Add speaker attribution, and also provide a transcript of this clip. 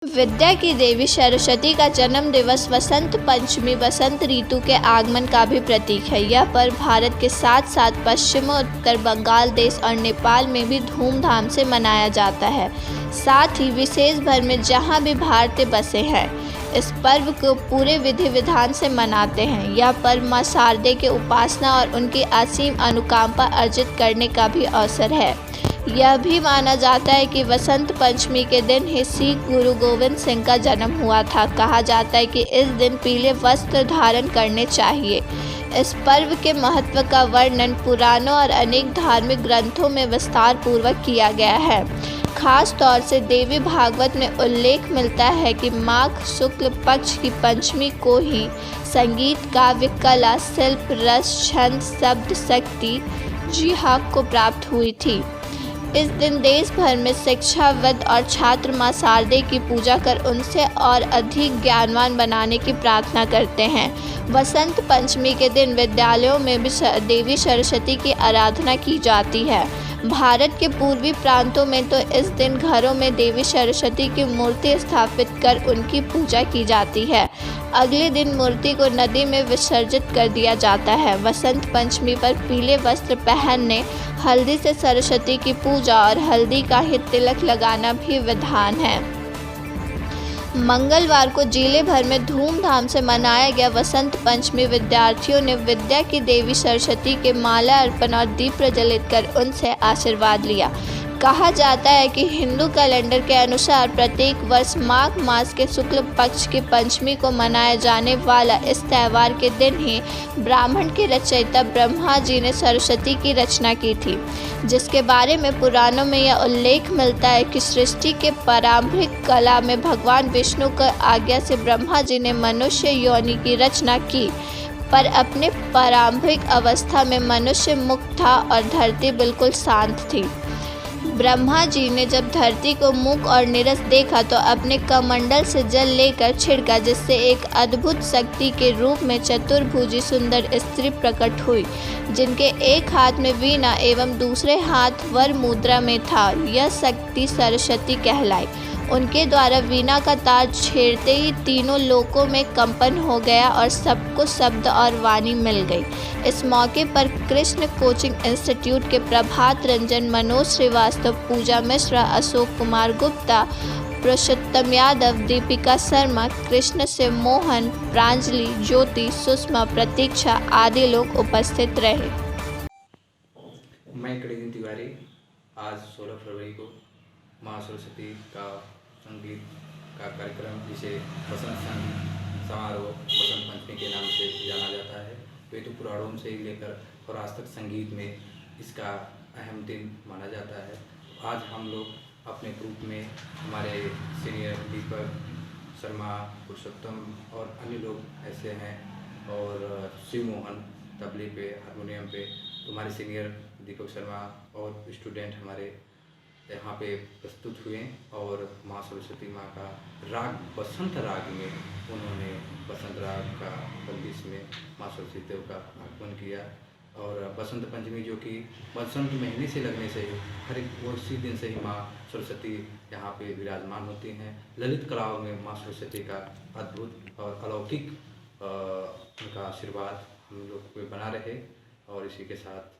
Speaker 1: विद्या की देवी सरस्वती का जन्म दिवस वसंत पंचमी वसंत ऋतु के आगमन का भी प्रतीक है। यह पर्व भारत के साथ साथ पश्चिमोत्तर बंगाल देश और नेपाल में भी धूमधाम से मनाया जाता है। साथ ही विशेष भर में जहां भी भारतीय बसे हैं, इस पर्व को पूरे विधि विधान से मनाते हैं। यह पर्व मां शारदे के उपासना और उनकी असीम अनुकंपा अर्जित करने का भी अवसर है। यह भी माना जाता है कि वसंत पंचमी के दिन ही सिख गुरु गोविंद सिंह का जन्म हुआ था। कहा जाता है कि इस दिन पीले वस्त्र धारण करने चाहिए। इस पर्व के महत्व का वर्णन पुराणों और अनेक धार्मिक ग्रंथों में विस्तार पूर्वक किया गया है। खास तौर से देवी भागवत में उल्लेख मिलता है कि माघ शुक्ल पक्ष की पंचमी को ही संगीत, काव्य, कला, शिल्प, रस, छंद, शब्द शक्ति जिहा को प्राप्त हुई थी। इस दिन देश भर में शिक्षाविद और छात्र मां शारदे की पूजा कर उनसे और अधिक ज्ञानवान बनाने की प्रार्थना करते हैं। वसंत पंचमी के दिन विद्यालयों में भी देवी सरस्वती की आराधना की जाती है। भारत के पूर्वी प्रांतों में तो इस दिन घरों में देवी सरस्वती की मूर्ति स्थापित कर उनकी पूजा की जाती है। अगले दिन मूर्ति को नदी में विसर्जित कर दिया जाता है। वसंत पंचमी पर पीले वस्त्र पहनने, हल्दी से सरस्वती की पूजा और हल्दी का ही तिलक लगाना भी विधान है। मंगलवार को जिले भर में धूमधाम से मनाया गया वसंत पंचमी। विद्यार्थियों ने विद्या की देवी सरस्वती के माला अर्पण और दीप प्रज्वलित कर उनसे आशीर्वाद लिया। कहा जाता है कि हिंदू कैलेंडर के अनुसार प्रत्येक वर्ष माघ मास के शुक्ल पक्ष की पंचमी को मनाया जाने वाला इस त्यौहार के दिन ही ब्राह्मण के रचयिता ब्रह्मा जी ने सरस्वती की रचना की थी, जिसके बारे में पुराणों में यह उल्लेख मिलता है कि सृष्टि के प्रारंभिक कला में भगवान विष्णु की आज्ञा से ब्रह्मा जी ने मनुष्य योनि की रचना की, पर अपने प्रारंभिक अवस्था में मनुष्य मुक्त था और धरती बिल्कुल शांत थी। ब्रह्मा जी ने जब धरती को मूक और नीरस देखा तो अपने कमंडल से जल लेकर छिड़का, जिससे एक अद्भुत शक्ति के रूप में चतुर्भुजी सुंदर स्त्री प्रकट हुई, जिनके एक हाथ में वीणा एवं दूसरे हाथ वर मुद्रा में था। यह शक्ति सरस्वती कहलाई। उनके द्वारा वीणा का तार छेड़ते ही तीनों लोकों में कंपन हो गया और सबको शब्द और वाणी मिल गई। इस मौके पर कृष्ण कोचिंग इंस्टीट्यूट के प्रभात रंजन, मनोज श्रीवास्तव, पूजा मिश्रा, अशोक कुमार गुप्ता, पुरुषोत्तम यादव, दीपिका शर्मा, कृष्ण से मोहन, प्रांजलि, ज्योति, सुषमा, प्रतीक्षा आदि लोग उपस्थित रहे।
Speaker 2: मैं कड़ीन तिवारी आज 16 फरवरी को माँ सरस्वती का संगीत का कार्यक्रम, जिसे वसंत संगीत समारोह वसंत पंचमी के नाम से जाना जाता है, वे तो पुराणों से ही लेकर और आज तक संगीत में इसका अहम दिन माना जाता है। आज हम लोग अपने ग्रुप में हमारे सीनियर दीपक शर्मा, पुरुषोत्तम और अन्य लोग ऐसे हैं, और शिव मोहन तबले पे, हारमोनियम पे, तो हमारे सीनियर दीपक शर्मा और स्टूडेंट हमारे यहाँ पे प्रस्तुत हुए और माँ सरस्वती माँ का राग बसंत राग में उन्होंने बसंत राग का बंदिश में माँ सरस्वती देव का आगमन किया। और बसंत पंचमी जो कि बसंत महीने से लगने से ही हर एक उसी दिन से ही माँ सरस्वती यहाँ पे विराजमान होती हैं। ललित कलाओं में माँ सरस्वती का अद्भुत और अलौकिक उनका आशीर्वाद हम लोग पे बना रहे। और इसी के साथ